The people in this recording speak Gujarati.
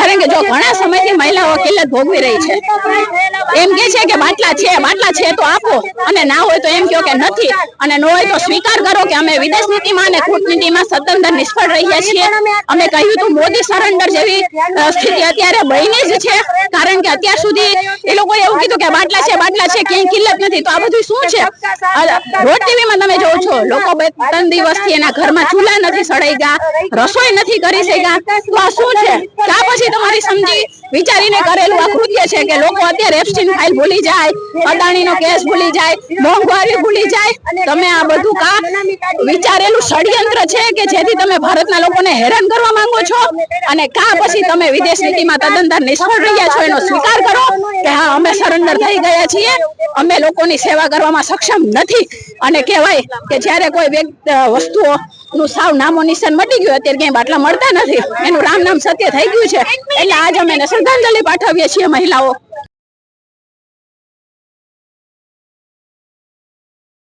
કારણ કે જો ઘણા સમયથી મહિલાઓ કિલ્લત ભોગવી રહી છે, એમ કે છે કે બાટલા છે તો આપો, અને ના હોય તો એમ કહો કે નથી, અને ન હોય તો સ્વીકાર કરો કે અમે વિદેશ નીતિમાં અને કૂટનીતિમાં સતત નિષ્ફળ રહ્યા છીએ. અમે કહ્યું હતું મોદી સરેન્ડર જેવી સ્થિતિ અત્યારે બની જ છે, કારણ કે અત્યાર સુધી એ લોકોએ એવું કીધું કે બાટલા છે ક્યાંય કિલ્લત નથી. તો આ બધું શું છે? રોજ ટીવીમાં તમે જોવો છો લોકો 3 દિવસથી એના ઘરમાં ચૂલા નથી સળગ્યા, રસોઈ નથી કરી શક્યા. તો આ શું છે? ક્યાં પછી તમારી સમજી વિચારીને કરેલું આ કૃત્ય છે કે લોકો અત્યારે એપ્સ્ટીન ફાઇલ ભૂલી જાય, અદાણીનો કેસ ભૂલી જાય, મોંઘવારી ભૂલી જાય. તમે આ બધું કા વિચારેલું ષડયંત્ર છે કે જેથી તમે ભારતના લોકોને હેરાન કરવા માંગો છો? અને કા પછી તમે વિદેશ નીતિમાં તદ્દન નિષ્ફળ રહ્યા છો એનો સ્વીકાર કરો કે હા અમે સરેન્ડર થઈ ગયા છીએ, અમે લોકોની સેવા કરવામાં સક્ષમ નથી. અને કહેવાય કે જ્યારે કોઈ વસ્તુઓ નું સાવ નામો નિશાન મટી ગયું, અત્યારે ક્યાંય બાટલા મળતા નથી, એનું રામ નામ સત્ય થઈ ગયું છે. એટલે આજ અમે શ્રદ્ધાંજલિ પાઠવીએ છીએ મહિલાઓ.